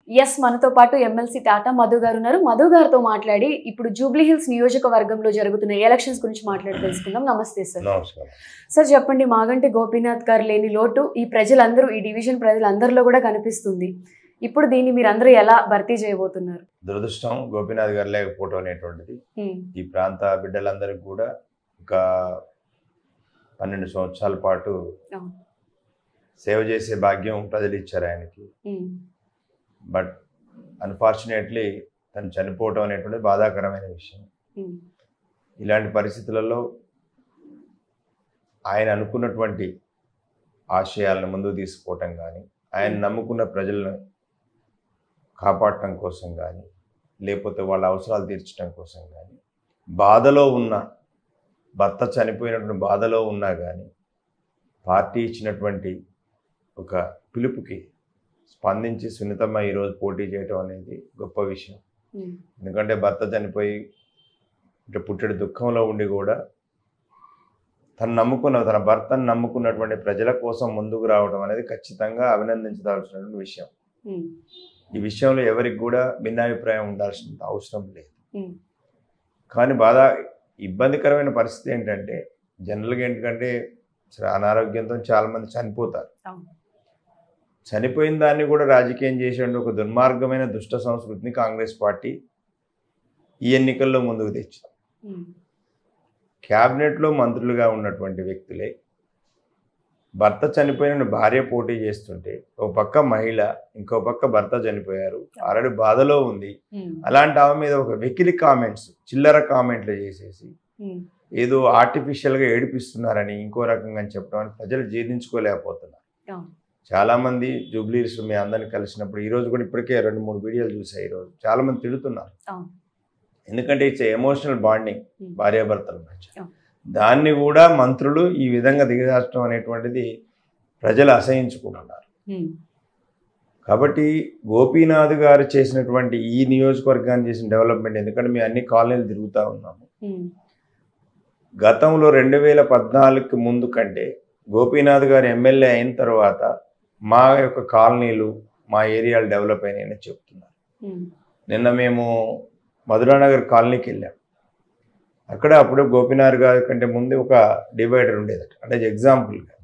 Yes మనతో పాటు MLC Tata Madhu గారు ఉన్నారు. మధు గారితో మాట్లాడి ఇప్పుడు జూబ్లీ హిల్స్ నియోజకవర్గంలో జరుగుతున్న ఎలక్షన్స్ గురించి మాట్లాడి తెలుసుకుందాం. నమస్తే సార్. నమస్కారం సార్ చెప్పండి, మాగంటి గోపీనాథ్ గారు లేని లోటు ఈ ప్రజలందరూ, ఈ డివిజన్ ప్రజలందరిలో కూడా కనిపిస్తుంది. ఇప్పుడు దీన్ని మీరు అందరూ ఎలా భర్తీ చేయబోతున్నారు? దురదృష్టం గోపీనాథ్ గారు లేకపోవడం అనేటువంటిది ఈ ప్రాంత బిడ్డలందరికీ కూడా ఒక 12 సంవత్సరాల పాటు సేవ చేసే భాగ్యం ప్రజలు ఇచ్చారు ఆయనకి. బట్ అన్ఫార్చునేట్లీ తను చనిపోవటం అనేటువంటిది బాధాకరమైన విషయం. ఇలాంటి పరిస్థితులలో ఆయన అనుకున్నటువంటి ఆశయాలను ముందుకు తీసుకుపోవటం కానీ, ఆయన నమ్ముకున్న ప్రజలను కాపాడటం కోసం కానీ, లేకపోతే వాళ్ళ అవసరాలు తీర్చడం కోసం కానీ, బాధలో ఉన్న భర్త చనిపోయినటువంటి బాధలో ఉన్నా కానీ పార్టీ ఇచ్చినటువంటి ఒక పిలుపుకి స్పందించి సున్నితమ్మ ఈరోజు పోటీ చేయటం అనేది గొప్ప విషయం. ఎందుకంటే భర్త చనిపోయి పుట్టెడు దుఃఖంలో ఉండి కూడా తన భర్తను నమ్ముకున్నటువంటి ప్రజల కోసం ముందుకు రావడం అనేది ఖచ్చితంగా అభినందించవలసినటువంటి విషయం. ఈ విషయంలో ఎవరికి కూడా భిన్నాభిప్రాయం ఉండాల్సిన అవసరం లేదు. కానీ ఇబ్బందికరమైన పరిస్థితి ఏంటంటే, జనరల్గా ఏంటంటే అనారోగ్యంతో చాలామంది చనిపోతారు. చనిపోయిన దాన్ని కూడా రాజకీయం చేసేటువంటి ఒక దుర్మార్గమైన దుష్ట సంస్కృతిని కాంగ్రెస్ పార్టీ ఈ ఎన్నికల్లో ముందుకు తెచ్చింది. క్యాబినెట్లో మంత్రులుగా ఉన్నటువంటి వ్యక్తులే భర్త చనిపోయిన భార్య పోటీ చేస్తుంటే, ఒక పక్క మహిళ, ఇంకో పక్క భర్త చనిపోయారు, ఆల్రెడీ బాధలో ఉంది. అలాంటి ఆమె మీద ఒక వెకిలి కామెంట్స్, చిల్లర కామెంట్లు చేసేసి ఏదో ఆర్టిఫిషియల్గా ఏడిపిస్తున్నారని, ఇంకో రకంగా చెప్పడం ప్రజలు జీర్ణించుకోలేకపోతున్నారు. చాలామంది జూబ్లీ హిల్స్ మీ అందరిని కలిసినప్పుడు ఈరోజు కూడా ఇప్పటికే 2-3 వీడియోలు చూసాయి. ఈరోజు చాలామంది తిడుతున్నారు. ఎందుకంటే ఇట్స్ ఎమోషనల్ బాండింగ్ భార్యాభర్తల మధ్య. దాన్ని కూడా మంత్రులు ఈ విధంగా దిగజార్చడం అనేటువంటిది ప్రజలు అసహించుకుంటున్నారు. కాబట్టి గోపీనాథ్ గారు చేసినటువంటి ఈ నియోజకవర్గాన్ని చేసిన డెవలప్మెంట్, ఎందుకంటే మేము అన్ని కాలనీలు తిరుగుతూ ఉన్నాము. గతంలో 2014కి ముందు కంటే గోపీనాథ్ గారు ఎమ్మెల్యే అయిన తర్వాత మా యొక్క కాలనీలు, మా ఏరియాలు డెవలప్ అయినాయని చెప్తున్నారు. నిన్న మేము మధురానగర్ కాలనీకి వెళ్ళాం. అప్పుడు గోపీనాథ్ గారి కంటే ముందు ఒక డివైడర్ ఉండేదట. అంటే ఎగ్జాంపుల్గా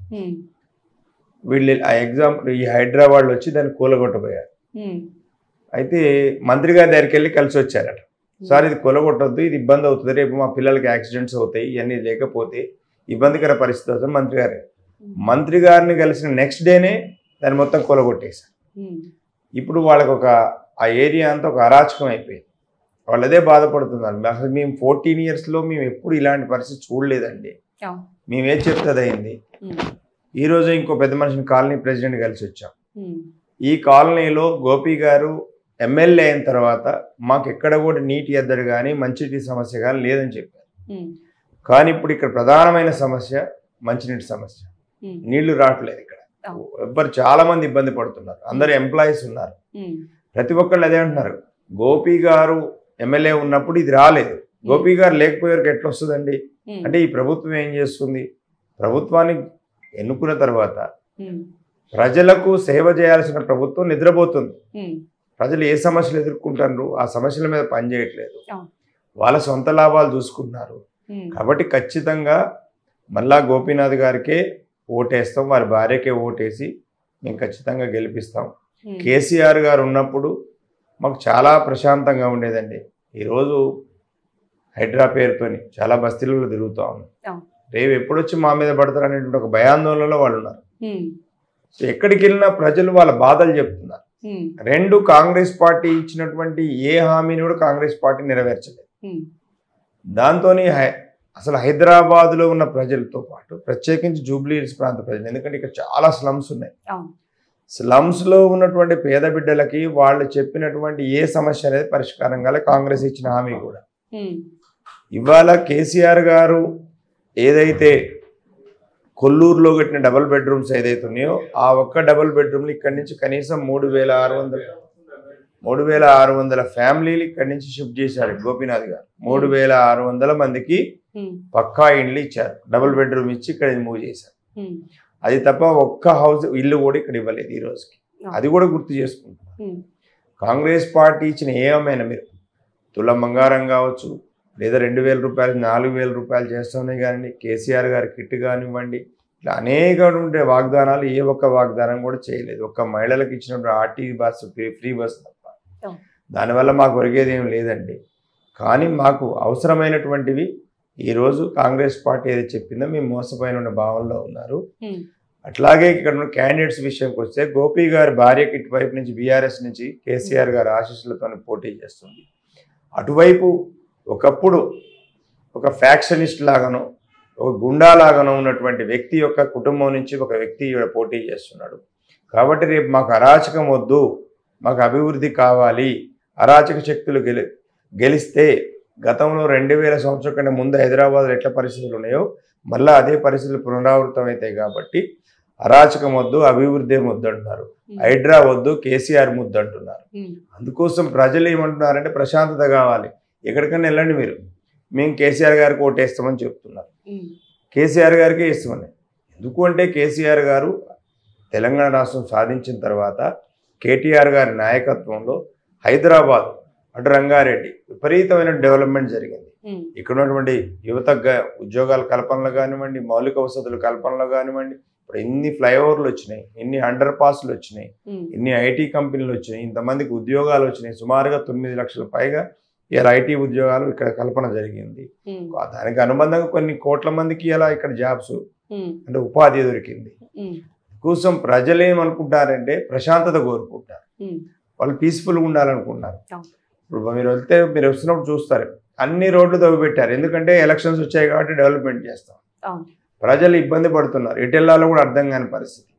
వీళ్ళు ఈ హైదరాబాద్లో వచ్చి దాన్ని కూలగొట్టబోయారు. అయితే మంత్రి గారి దగ్గరికి వెళ్ళి కలిసి వచ్చారట. సార్ ఇది కూలగొట్టొద్దు, ఇది ఇబ్బంది అవుతుంది, రేపు మా పిల్లలకి యాక్సిడెంట్స్ అవుతాయి, ఇవన్నీ లేకపోతే ఇబ్బందికర పరిస్థితి అవుతుంది. మంత్రి గారిని కలిసిన నెక్స్ట్ డేనే దాన్ని మొత్తం కూలగొట్టేశారు. ఇప్పుడు వాళ్ళకి ఆ ఏరియా అంతా ఒక అరాచకం అయిపోయింది. వాళ్ళు అదే బాధపడుతున్నారు. అసలు మేము 14 yearsలో మేము ఎప్పుడు ఇలాంటి పరిస్థితి చూడలేదండి, మేమేం చెప్తుంది అయింది. ఈరోజు ఇంకో పెద్ద మనిషిని కాలనీ ప్రెసిడెంట్ కలిసి వచ్చాం. ఈ కాలనీలో గోపి గారు ఎమ్మెల్యే అయిన తర్వాత మాకు ఎక్కడ కూడా నీటి ఎద్దడి కానీ మంచినీటి సమస్య కానీ లేదని చెప్పారు. కానీ ఇప్పుడు ఇక్కడ ప్రధానమైన సమస్య మంచినీటి సమస్య. నీళ్లు రావట్లేదు. ఇక్కడ చాలా మంది ఇబ్బంది పడుతున్నారు. అందరు ఎంప్లాయీస్ ఉన్నారు. ప్రతి ఒక్కళ్ళు అదే అంటున్నారు, గోపి గారు ఎమ్మెల్యే ఉన్నప్పుడు ఇది రాలేదు, గోపి గారు లేకపోయేవారికి ఎట్లా వస్తుందండి అంటే ఈ ప్రభుత్వం ఏం చేస్తుంది? ప్రభుత్వాన్ని ఎన్నుకున్న తర్వాత ప్రజలకు సేవ చేయాల్సిన ప్రభుత్వం నిద్రపోతుంది. ప్రజలు ఏ సమస్యలు ఎదుర్కొంటారు, ఆ సమస్యల మీద పనిచేయట్లేదు, వాళ్ళ సొంత లాభాలు చూసుకుంటున్నారు. కాబట్టి ఖచ్చితంగా మళ్ళా గోపీనాథ్ గారికే ఓటేస్తాం, వారి భార్యకే ఓటేసి మేము ఖచ్చితంగా గెలిపిస్తాం. కేసీఆర్ గారు ఉన్నప్పుడు మాకు చాలా ప్రశాంతంగా ఉండేదండి. ఈరోజు హైడ్రా పేరుతోని చాలా బస్తీలలో తిరుగుతూ ఉన్నాం. రేపు ఎప్పుడొచ్చి మా మీద పడతారు అనేటువంటి ఒక భయాందోళనలో వాళ్ళు ఉన్నారు. సో ఎక్కడికి వెళ్ళినా ప్రజలు వాళ్ళ బాధలు చెప్తున్నారు. 2 కాంగ్రెస్ పార్టీ ఇచ్చినటువంటి ఏ హామీని కూడా కాంగ్రెస్ పార్టీ నెరవేర్చలేదు. దాంతో అసలు హైదరాబాద్లో ఉన్న ప్రజలతో పాటు ప్రత్యేకించి జూబ్లీ హిల్స్ ప్రాంత ప్రజలు, ఎందుకంటే ఇక్కడ చాలా స్లమ్స్ ఉన్నాయి. స్లమ్స్లో ఉన్నటువంటి పేద బిడ్డలకి వాళ్ళు చెప్పినటువంటి ఏ సమస్య అనేది పరిష్కారం కాలే కాంగ్రెస్ ఇచ్చిన హామీ కూడా. ఇవాళ కేసీఆర్ గారు ఏదైతే కొల్లూరులో కట్టిన డబుల్ బెడ్రూమ్స్ ఏదైతే ఉన్నాయో ఆ ఒక్క డబుల్ బెడ్రూమ్లు ఇక్కడి నుంచి కనీసం 3600 ఫ్యామిలీలు ఇక్కడి నుంచి షిఫ్ట్ చేశారు గోపీనాథ్ గారు. 3600 మందికి పక్కా ఇండ్లు ఇచ్చారు, డబుల్ బెడ్రూమ్ ఇచ్చి ఇక్కడ మూవ్ చేశారు. అది తప్ప ఒక్క ఇల్లు కూడా ఇక్కడ ఇవ్వలేదు ఈ రోజుకి. అది కూడా గుర్తు చేసుకుంటున్నారు. కాంగ్రెస్ పార్టీ ఇచ్చిన ఏమైనా మీరు తులం బంగారం కావచ్చు, లేదా 2,000 రూపాయలు 4,000 రూపాయలు చేస్తామని కానీ, కేసీఆర్ గారి కిట్ కానివ్వండి, ఇట్లా అనేక ఉండే వాగ్దానాలు ఏ ఒక్క వాగ్దానం కూడా చేయలేదు. ఒక్క మహిళలకు ఇచ్చినప్పుడు ఆర్టీ బస్సు ఫ్రీ బస్ తప్ప. దానివల్ల మాకు ఒరిగేది ఏం లేదండి. కానీ మాకు అవసరమైనటువంటివి ఈరోజు కాంగ్రెస్ పార్టీ ఏది చెప్పిందో మేము మోసపోయిన భావనలో ఉన్నారు. అట్లాగే ఇక్కడ ఉన్న క్యాండిడేట్స్ విషయంకి వస్తే గోపి గారి భార్యకి ఇటువైపు నుంచి బీఆర్ఎస్ నుంచి కేసీఆర్ గారి ఆశీస్సులతో పోటీ చేస్తుంది. అటువైపు ఒకప్పుడు ఒక ఫ్యాక్షనిస్ట్ లాగానో ఒక గుండాలాగానో ఉన్నటువంటి వ్యక్తి యొక్క కుటుంబం నుంచి ఒక వ్యక్తి పోటీ చేస్తున్నాడు. కాబట్టి రేపు మాకు అరాచకం వద్దు, మాకు అభివృద్ధి కావాలి, అరాచక శక్తులు గెలిస్తే గతంలో 2000 సంవత్సరం కంటే ముందు హైదరాబాద్లో ఎట్లా పరిస్థితులు ఉన్నాయో మళ్ళీ అదే పరిస్థితులు పునరావృతం అవుతాయి. కాబట్టి అరాచకం వద్దు, అభివృద్ధి వద్దు అంటున్నారు. హైడ్రా వద్దు, కేసీఆర్ ముద్దు అంటున్నారు. అందుకోసం ప్రజలు ఏమంటున్నారంటే ప్రశాంతత కావాలి, ఎక్కడికైనా వెళ్ళండి మీరు, మేము కేసీఆర్ గారికి ఓటేస్తామని చెప్తున్నారు. కేసీఆర్ గారికే ఇస్తామని. ఎందుకు అంటే కేసీఆర్ గారు తెలంగాణ రాష్ట్రం సాధించిన తర్వాత కేటీఆర్ గారి నాయకత్వంలో హైదరాబాద్ అటు రంగారెడ్డి విపరీతమైన డెవలప్మెంట్ జరిగింది. ఇక్కడ ఉన్నటువంటి యువత ఉద్యోగాల కల్పనలో కానివ్వండి, మౌలిక వసతుల కల్పనలో కానివ్వండి, ఇప్పుడు ఎన్ని ఫ్లైఓవర్లు వచ్చినాయి, ఎన్ని అండర్ పాస్లు వచ్చినాయి, ఎన్ని ఐటీ కంపెనీలు వచ్చినాయి, ఇంతమందికి ఉద్యోగాలు వచ్చినాయి. సుమారుగా 9 లక్షల పైగా ఇలా ఐటీ ఉద్యోగాలు ఇక్కడ కల్పన జరిగింది. దానికి అనుబంధంగా కొన్ని కోట్ల మందికి ఇలా ఇక్కడ జాబ్స్ అంటే ఉపాధి దొరికింది. కోసం ప్రజలు ఏమనుకుంటారంటే ప్రశాంతత కోరుకుంటారు, వాళ్ళు పీస్ఫుల్గా ఉండాలనుకుంటున్నారు. ఇప్పుడు మీరు వెళ్తే మీరు వస్తున్నప్పుడు చూస్తారు అన్ని రోడ్లు తవ్విపెట్టారు. ఎందుకంటే ఎలక్షన్స్ వచ్చాయి కాబట్టి డెవలప్మెంట్ చేస్తాం. ప్రజలు ఇబ్బంది పడుతున్నారు, ఎటు వెళ్ళాలో కూడా అర్థం కాని పరిస్థితి.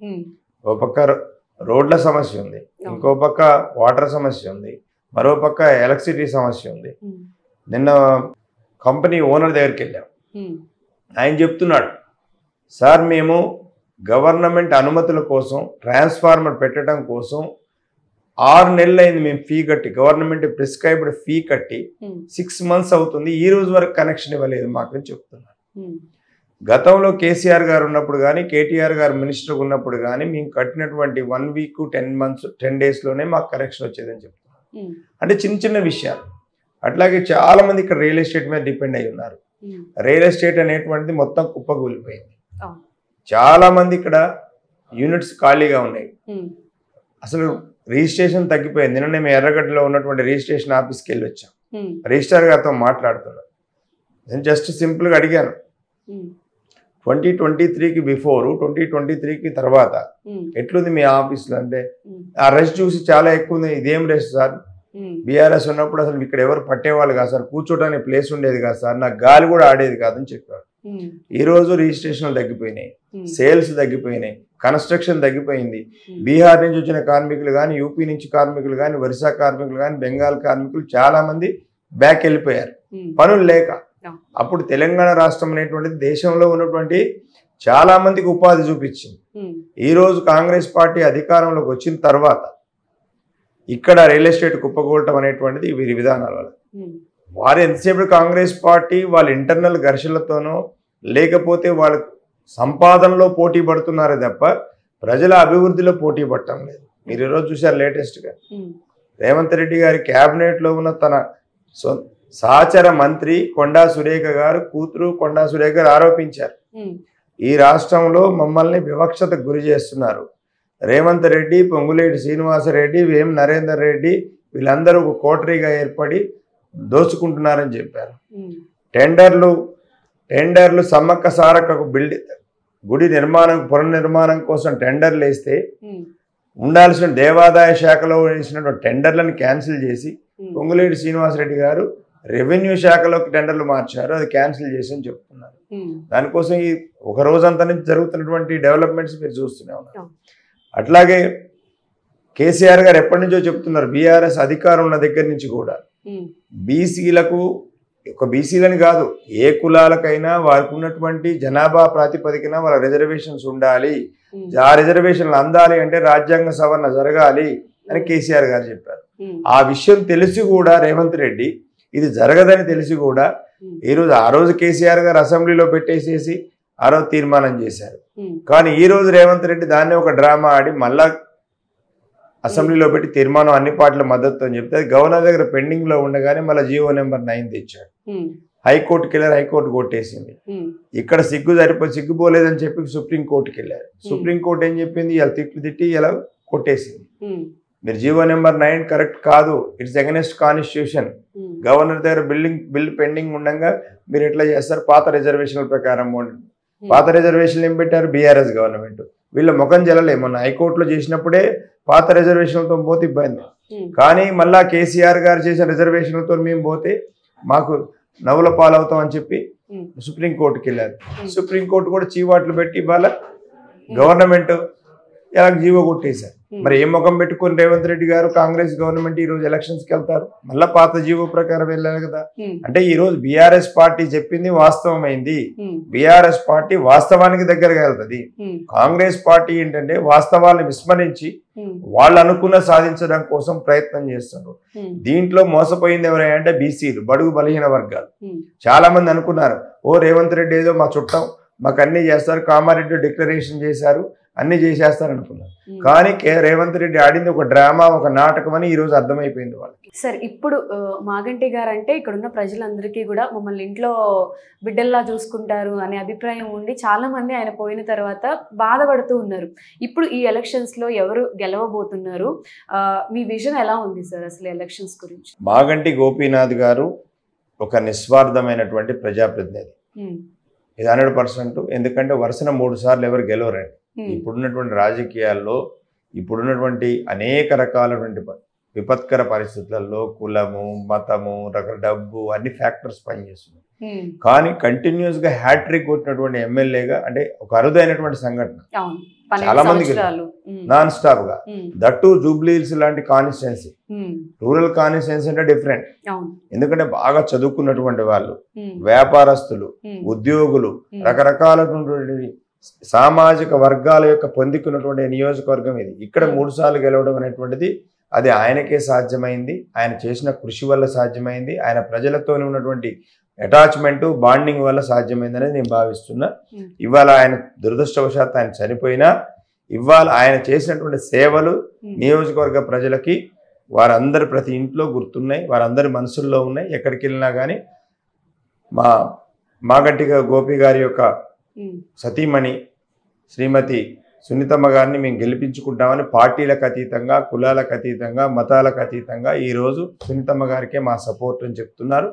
ఓ పక్క రోడ్ల సమస్య ఉంది, ఇంకో పక్క వాటర్ సమస్య ఉంది, మరో పక్క ఎలక్ట్రిసిటీ సమస్య ఉంది. నిన్న కంపెనీ ఓనర్ దగ్గరికి వెళ్ళాం, ఆయన చెప్తున్నాడు, సార్ మేము గవర్నమెంట్ అనుమతుల కోసం ట్రాన్స్ఫార్మర్ పెట్టడం కోసం 6 నెలలు అయింది మేము ఫీ కట్టి, గవర్నమెంట్ ప్రిస్క్రైబ్డ్ ఫీ కట్టి 6 మంత్స్ అవుతుంది, ఈ రోజు వరకు కనెక్షన్ ఇవ్వలేదు మాకు అని చెప్తున్నారు. గతంలో కేసీఆర్ గారు ఉన్నప్పుడు కానీ కేటీఆర్ గారు మినిస్టర్ ఉన్నప్పుడు కానీ మేము కట్టినటువంటి 1 వీక్ 10 డేస్లోనే మాకు కనెక్షన్ వచ్చేదని చెప్తున్నారు. అంటే చిన్న చిన్న విషయాలు. అట్లాగే చాలా మంది ఇక్కడ రియల్ ఎస్టేట్ మీద డిపెండ్ అయి ఉన్నారు. రియల్ ఎస్టేట్ అనేటువంటిది మొత్తం కుప్పకూలిపోయింది. చాలా మంది ఇక్కడ యూనిట్స్ ఖాళీగా ఉన్నాయి, అసలు రిజిస్ట్రేషన్ తగ్గిపోయింది. నిన్న మేము ఎర్రగడ్డలో ఉన్నటువంటి రిజిస్ట్రేషన్ ఆఫీస్కి వెళ్ళి వచ్చాం, రిజిస్ట్రార్ గారితో మాట్లాడుతున్నాను. నేను జస్ట్ సింపుల్గా అడిగాను, 2023కి బిఫోర్ 2023కి తర్వాత ఎట్లుంది మీ ఆఫీస్లో అంటే, ఆ రష్ చూసి చాలా ఎక్కువ ఉంది. ఇదేం రష్ సార్, బీఆర్ఎస్ ఉన్నప్పుడు అసలు ఇక్కడ ఎవరు పట్టేవాళ్ళు కాదు సార్, కూర్చోడానికి ప్లేస్ ఉండేది కాదు సార్, నాకు గాలి కూడా ఆడేది కాదని చెప్పారు. ఈరోజు రిజిస్ట్రేషన్లు తగ్గిపోయినాయి, సేల్స్ తగ్గిపోయినాయి, కన్స్ట్రక్షన్ తగ్గిపోయింది. బీహార్ నుంచి వచ్చిన కార్మికులు కానీ, యూపీ నుంచి కార్మికులు కానీ, ఒరిస్సా కార్మికులు కానీ, బెంగాల్ కార్మికులు చాలా మంది బ్యాక్ వెళ్ళిపోయారు పనులు లేక. అప్పుడు తెలంగాణ రాష్ట్రం అనేటువంటిది దేశంలో ఉన్నటువంటి చాలా మందికి ఉపాధి చూపించింది. ఈరోజు కాంగ్రెస్ పార్టీ అధికారంలోకి వచ్చిన తర్వాత ఇక్కడ రియల్ ఎస్టేట్ కుప్పకూడటం అనేటువంటిది వీరి విధానాల వల్ల. వారు ఎంతసేపు కాంగ్రెస్ పార్టీ వాళ్ళ ఇంటర్నల్ ఘర్షణలతోనో లేకపోతే వాళ్ళ సంపాదనలో పోటీ పడుతున్నారే తప్ప ప్రజల అభివృద్ధిలో పోటీ పడటం లేదు. మీరు ఈరోజు చూశారు లేటెస్ట్గా రేవంత్ రెడ్డి గారి క్యాబినెట్లో ఉన్న తన సహచర మంత్రి కొండా సురేఖ గారు కూతురు కొండా సురేఖ గారు ఆరోపించారు, ఈ రాష్ట్రంలో మమ్మల్ని వివక్షతకు గురి చేస్తున్నారు. రేవంత్ రెడ్డి, పొంగులేటి శ్రీనివాసరెడ్డి, వేం నరేందర్ రెడ్డి వీళ్ళందరూ ఒక కోటరీగా ఏర్పడి దోచుకుంటున్నారని చెప్పారు. టెండర్లు సమ్మక్క సారక్కకు గుడి నిర్మాణం పునర్నిర్మాణం కోసం టెండర్లు వేస్తే ఉండాల్సిన దేవాదాయ శాఖలో వేసినటువంటి టెండర్లను క్యాన్సిల్ చేసి పొంగులేటి శ్రీనివాసరెడ్డి గారు రెవెన్యూ శాఖలోకి టెండర్లు మార్చారు, అది క్యాన్సిల్ చేసి అని చెప్తున్నారు. దానికోసం ఈ ఒక రోజంతా నుంచి జరుగుతున్నటువంటి డెవలప్మెంట్స్ మీరు చూస్తూనే ఉన్నారు. అట్లాగే కేసీఆర్ గారు ఎప్పటి నుంచో చెప్తున్నారు, బీఆర్ఎస్ అధికారం ఉన్న దగ్గర నుంచి కూడా బీసీలకు, ఒక బీసీలని కాదు ఏ కులాలకైనా వారికి ఉన్నటువంటి జనాభా ప్రాతిపదికన వాళ్ళ రిజర్వేషన్స్ ఉండాలి, ఆ రిజర్వేషన్లు అందాలి అంటే రాజ్యాంగ సవరణ జరగాలి అని కేసీఆర్ గారు చెప్పారు. ఆ విషయం తెలిసి కూడా రేవంత్ రెడ్డి ఇది జరగదని తెలిసి కూడా ఆ రోజు కేసీఆర్ గారు అసెంబ్లీలో పెట్టేసేసి ఆ రోజు తీర్మానం చేశారు. కానీ ఈ రోజు రేవంత్ రెడ్డి దాన్ని ఒక డ్రామా ఆడి మళ్ళా అసెంబ్లీలో పెట్టి తీర్మానం అన్ని పార్టీల మద్దతు అని చెప్తే అది గవర్నర్ దగ్గర పెండింగ్ లో ఉండగానే మళ్ళీ జీవో నెంబర్ 9 తెచ్చాడు. హైకోర్టుకి వెళ్ళారు, హైకోర్టు కొట్టేసింది. ఇక్కడ సిగ్గుపోలేదని చెప్పి సుప్రీంకోర్టుకి వెళ్ళారు. సుప్రీంకోర్టు ఏం చెప్పింది, ఇలా తిట్టి ఇలా కొట్టేసింది. మీరు జీవో నెంబర్ 9 కరెక్ట్ కాదు, ఇట్స్ అగెన్స్ట్ కాన్స్టిట్యూషన్. గవర్నర్ దగ్గర బిల్ పెండింగ్ ఉండగా మీరు ఎట్లా చేస్తారు, పాత రిజర్వేషన్ల ప్రకారం. పాత రిజర్వేషన్లు ఏం పెట్టారు, బీఆర్ఎస్ గవర్నమెంట్. వీళ్ళ ముఖం జల్లలే. మొన్న హైకోర్టులో చేసినప్పుడే పాత రిజర్వేషన్లతో పోతే ఇబ్బంది, కానీ మళ్ళా కేసీఆర్ గారు చేసిన రిజర్వేషన్లతో మేము పోతే మాకు నవ్వుల పాలవుతాం అని చెప్పి సుప్రీంకోర్టుకి వెళ్ళారు. సుప్రీంకోర్టు కూడా చీవాట్లు పెట్టి ఇవాళ గవర్నమెంట్ ఇలా జీవో కొట్టేశారు. మరి ఏ ముఖం పెట్టుకుని రేవంత్ రెడ్డి గారు కాంగ్రెస్ గవర్నమెంట్ ఈ రోజు ఎలక్షన్స్కి వెళ్తారు? మళ్ళా పాత జీవో ప్రకారం వెళ్ళారు కదా. అంటే ఈ రోజు బీఆర్ఎస్ పార్టీ చెప్పింది వాస్తవమైంది. బీఆర్ఎస్ పార్టీ వాస్తవానికి దగ్గరగా వెళ్తుంది. కాంగ్రెస్ పార్టీ ఏంటంటే వాస్తవాలను విస్మరించి వాళ్ళు అనుకున్న సాధించడం కోసం ప్రయత్నం చేస్తున్నారు. దీంట్లో మోసపోయింది ఎవరైనా బీసీలు, బడుగు బలహీన వర్గాలు. చాలా మంది అనుకున్నారు, ఓ రేవంత్ రెడ్డి ఏదో మా చుట్టం, మాకు అన్ని చేస్తారు, కామారెడ్డి డిక్లరేషన్ చేశారు, అన్ని చేసేస్తారు అనుకున్నారు. కానీ రేవంత్ రెడ్డి ఆడింది ఒక డ్రామా, ఒక నాటకం అని ఈ రోజు అర్థమైపోయింది వాళ్ళకి. సార్, ఇప్పుడు మాగంటి గారు అంటే ఇక్కడ ఉన్న ప్రజలందరికీ కూడా మమ్మల్ని ఇంట్లో బిడ్డల్లా చూసుకుంటారు అనే అభిప్రాయం ఉండి చాలా మంది ఆయన పోయిన తర్వాత బాధపడుతూ ఉన్నారు. ఇప్పుడు ఈ ఎలక్షన్స్ లో ఎవరు గెలవబోతున్నారు? మీ విజన్ ఎలా ఉంది సార్ అసలు ఎలక్షన్స్ గురించి? మాగంటి గోపీనాథ్ గారు ఒక నిస్వార్థమైనటువంటి ప్రజాప్రతినిధి, ఇది 100%. ఎందుకంటే వరుసన 3 సార్లు ఎవరు గెలవరండి. ఇప్పుడున్నటువంటి రాజకీయాల్లో, ఇప్పుడున్నటువంటి అనేక రకాలైనటువంటి విపత్కర పరిస్థితులలో కులము, మతము, డబ్బు అన్ని ఫ్యాక్టర్స్ పనిచేస్తున్నాయి. కానీ కంటిన్యూస్ గా హ్యాట్రిక్ కొట్టినటువంటి ఎమ్మెల్యేగా, అంటే ఒక అరుదైనటువంటి సంఘటన. చాలా మందికి నాన్ స్టాప్ గా, దట్టు జూబ్లీహిల్స్ లాంటి కాన్స్టిట్యున్సీ. రూరల్ కాన్స్టిట్యున్సీ అంటే డిఫరెంట్, ఎందుకంటే బాగా చదువుకున్నటువంటి వాళ్ళు, వ్యాపారస్తులు, ఉద్యోగులు, రకరకాలైనటువంటి సామాజిక వర్గాల యొక్క పొందుకున్నటువంటి నియోజకవర్గం ఇది. ఇక్కడ 3 సార్లు గెలవడం అనేటువంటిది అది ఆయనకే సాధ్యమైంది. ఆయన చేసిన కృషి వల్ల సాధ్యమైంది. ఆయన ప్రజలతో ఉన్నటువంటి అటాచ్మెంట్, బాండింగ్ వల్ల సాధ్యమైంది అనేది నేను భావిస్తున్నా. ఇవాళ ఆయన దురదృష్టవశాత్తు ఆయన చనిపోయినా, ఇవాళ ఆయన చేసినటువంటి సేవలు నియోజకవర్గ ప్రజలకి వారందరి ప్రతి ఇంట్లో గుర్తున్నాయి, వారందరి మనసుల్లో ఉన్నాయి. ఎక్కడికి వెళ్ళినా కానీ మాగంటి గోపి గారి యొక్క సతీమణి శ్రీమతి సునీతమ్మ గారిని మేము గెలిపించుకుంటామని పార్టీలకు అతీతంగా, కులాలకు అతీతంగా, మతాలకు అతీతంగా ఈరోజు సునీతమ్మ గారికే మా సపోర్ట్ అని చెప్తున్నారు.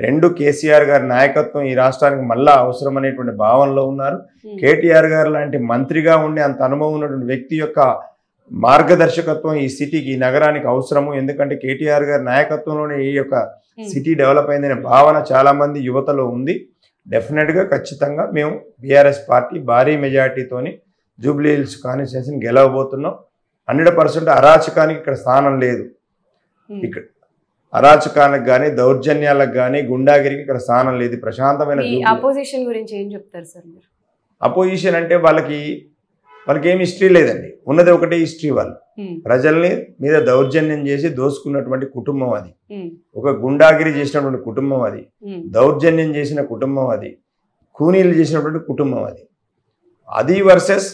2 కేసీఆర్ గారి నాయకత్వం ఈ రాష్ట్రానికి మళ్ళా అవసరం అనేటువంటి భావనలో ఉన్నారు. కేటీఆర్ గారు లాంటి మంత్రిగా ఉండే అంత అనుభవం ఉన్నటువంటి వ్యక్తి యొక్క మార్గదర్శకత్వం ఈ సిటీకి, ఈ నగరానికి అవసరము. ఎందుకంటే కేటీఆర్ గారి నాయకత్వంలోనే ఈ యొక్క సిటీ డెవలప్ అయిందనే భావన చాలా మంది యువతలో ఉంది. డెఫినెట్గా ఖచ్చితంగా మేము బీఆర్ఎస్ పార్టీ భారీ మెజార్టీతోని జూబ్లీహిల్స్ కాన్స్టిట్యున్సీని గెలవబోతున్నాం. 100% అరాచకానికి ఇక్కడ స్థానం లేదు. ఇక్కడ అరాచకానికి కానీ, దౌర్జన్యాలకు కానీ, గుండాగిరికి ఇక్కడ స్థానం లేదు. ప్రశాంతమైన అపోజిషన్ గురించి ఏం చెప్తారు సార్ మీరు? అపోజిషన్ అంటే వాళ్ళకి ఏం హిస్టరీ లేదండి. ఉన్నది ఒకటే హిస్టరీ. వాళ్ళు ప్రజల్ని మీద దౌర్జన్యం చేసి దోసుకున్నటువంటి కుటుంబం అది. ఒక గుండాగిరి చేసినటువంటి కుటుంబం అది. దౌర్జన్యం చేసిన కుటుంబం అది. కూనీలు చేసినటువంటి కుటుంబం అది. అది వర్సెస్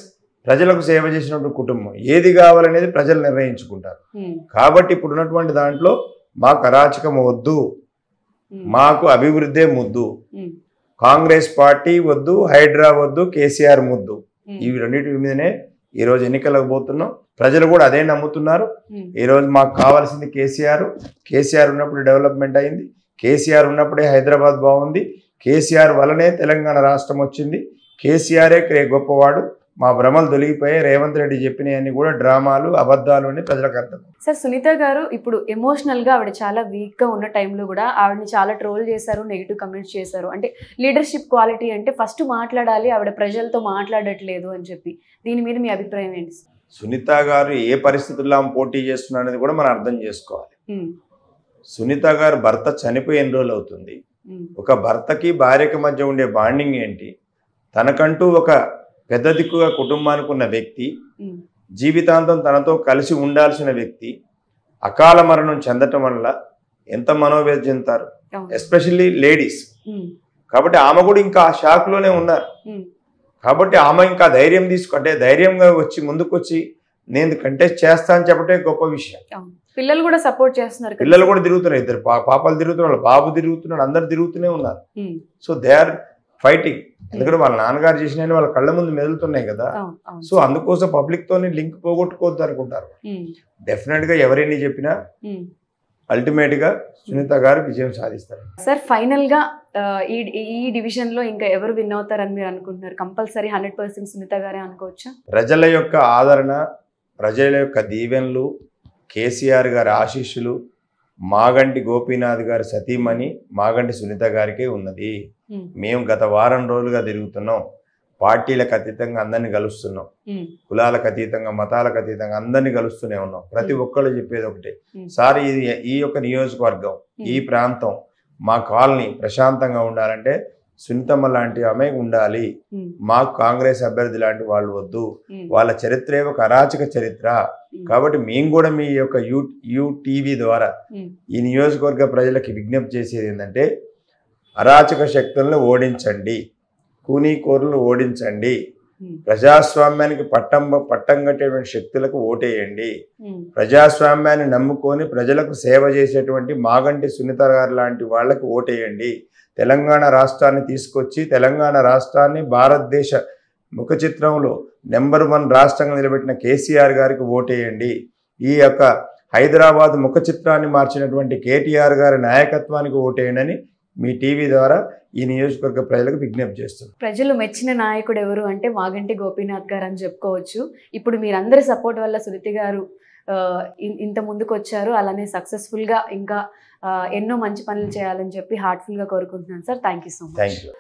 ప్రజలకు సేవ చేసినటువంటి కుటుంబం. ఏది కావాలనేది ప్రజలు నిర్ణయించుకుంటారు. కాబట్టి ఇప్పుడు ఉన్నటువంటి దాంట్లో మాకు అరాచకం వద్దు, మాకు అభివృద్ధే ముద్దు. కాంగ్రెస్ పార్టీ వద్దు, హైడ్రా వద్దు, కేసీఆర్ ముద్దు. ఇవి రెండింటి మీదనే ఈరోజు ఎన్నికలకు పోతున్నాం. ప్రజలు కూడా అదే నమ్ముతున్నారు. ఈరోజు మాకు కావాల్సింది కేసీఆర్ ఉన్నప్పుడు డెవలప్మెంట్ అయింది. కేసీఆర్ ఉన్నప్పుడే హైదరాబాద్ బాగుంది. కేసీఆర్ వల్లనే తెలంగాణ రాష్ట్రం వచ్చింది. కేసీఆరే గొప్పవాడు. మా భ్రమలు తొలగిపోయాయి. రేవంత్ రెడ్డి చెప్పినవన్నీ కూడా డ్రామాలు, అబద్ధాలు అని ప్రజలకు అర్థం. సార్, సునీత గారు ఇప్పుడు ఎమోషనల్గా ఆవిడ చాలా వీక్గా ఉన్న టైంలో కూడా ఆవిడని చాలా ట్రోల్ చేశారు, నెగిటివ్ కమెంట్స్ చేశారు. అంటే లీడర్షిప్ క్వాలిటీ అంటే ఫస్ట్ మాట్లాడాలి, ఆవిడ ప్రజలతో మాట్లాడట్లేదు అని చెప్పి. దీని మీద మీ అభిప్రాయం ఏంటి? సునీత గారు ఏ పరిస్థితుల్లో పోటీ చేస్తున్నారు అనేది కూడా మనం అర్థం చేసుకోవాలి. సునీత గారు భర్త చనిపోయి ఎన్ని రోజులు అవుతుంది? ఒక భర్తకి భార్యకి మధ్య ఉండే బాండింగ్ ఏంటి? తనకంటూ ఒక పెద్ద దిక్కుగా కుటుంబానికి ఉన్న వ్యక్తి, జీవితాంతం తనతో కలిసి ఉండాల్సిన వ్యక్తి అకాల మరణం చెందటం వల్ల ఎంత మనోవేదన చెందుతారు, ఎస్పెషల్లీ లేడీస్. కాబట్టి ఆమె కూడా ఇంకా ఆ షాక్లోనే ఉన్నారు. కాబట్టి ఆమె ఇంకా ధైర్యం ధైర్యంగా వచ్చి ముందుకొచ్చి నేను కంటెస్ట్ చేస్తా అని చెప్పటే గొప్ప విషయం. పిల్లలు కూడా సపోర్ట్ చేస్తున్నారు, పిల్లలు కూడా తిరుగుతున్నారు, ఇద్దరు పాపాలు తిరుగుతున్నారు, బాబు తిరుగుతున్నాడు, అందరు తిరుగుతూనే ఉన్నారు. So they are fighting. ఎందుకంటే వాళ్ళ నాన్నగారు చేసిన వాళ్ళ కళ్ళ ముందు మెదులుతున్నాయి కదా. సో అందుకోసం పబ్లిక్ తోని లింక్ పోగొట్టుకోవద్దు అనుకుంటారు. డెఫినెట్ గా ఎవరైనా చెప్పినా అల్టిమేట్ గా సునీత గారు విజయం సాధిస్తారు. సార్ ఫైనల్ గా ఈ డివిజన్ లో ఇంకా ఎవరు విన్ అవుతారని మీరు అనుకుంటున్నారు? కంపల్సరీ 100% సునీత గారే అనుకోవచ్చా? ప్రజల యొక్క ఆదరణ, ప్రజల యొక్క దీవెనలు, కేసీఆర్ గారి ఆశీస్సులు, మాగంటి గోపీనాథ్ గారి సతీమణి మాగంటి సునీత గారికే ఉన్నది. మేము గత వారం రోజులుగా తిరుగుతున్నాం, పార్టీలకు అతీతంగా అందరినీ కలుస్తున్నాం, కులాలకు అతీతంగా మతాలకు అతీతంగా అందరినీ కలుస్తూనే ఉన్నాం. ప్రతి ఒక్కళ్ళు చెప్పేది ఒకటే, సార్ ఇది ఈ యొక్క నియోజకవర్గం, ఈ ప్రాంతం, మా కాలనీ ప్రశాంతంగా ఉండాలంటే సునీతమ్మ లాంటి ఆమె ఉండాలి, మాకు కాంగ్రెస్ అభ్యర్థి లాంటి వాళ్ళు వద్దు, వాళ్ళ చరిత్రే ఒక అరాచక చరిత్ర. కాబట్టి మేము కూడా మీ యొక్క యూటీవీ ద్వారా ఈ నియోజకవర్గ ప్రజలకి విజ్ఞప్తి చేసేది ఏంటంటే, అరాచక శక్తులను ఓడించండి, కూనీకోరులను ఓడించండి, ప్రజాస్వామ్యానికి పట్టం కట్టేటువంటి శక్తులకు ఓటేయండి, ప్రజాస్వామ్యాన్ని నమ్ముకొని ప్రజలకు సేవ చేసేటువంటి మాగంటి సునీత గారు లాంటి వాళ్ళకి ఓటేయండి, తెలంగాణ రాష్ట్రాన్ని తీసుకొచ్చి తెలంగాణ రాష్ట్రాన్ని భారతదేశ ముఖ చిత్రంలో నెంబర్ 1 రాష్ట్రంగా నిలబెట్టిన కేసీఆర్ గారికి ఓటేయండి, ఈ యొక్క హైదరాబాద్ ముఖ చిత్రాన్ని మార్చినటువంటి కేటీఆర్ గారి నాయకత్వానికి ఓటేయండి అని మీ టీవీ ద్వారా ఈ నియోజకవర్గ ప్రజలకు విజ్ఞప్తి చేస్తున్నారు. ప్రజలు మెచ్చిన నాయకుడు ఎవరు అంటే మాగంటి గోపీనాథ్ గారు అని చెప్పుకోవచ్చు. ఇప్పుడు మీరందరి సపోర్ట్ వల్ల సునీత గారు ఇంత ముందుకు వచ్చారు. అలానే సక్సెస్ఫుల్గా ఇంకా ఎన్నో మంచి పనులు చేయాలని చెప్పి హార్ట్ఫుల్గా కోరుకుంటున్నాను sir. Thank you so much. Thank you.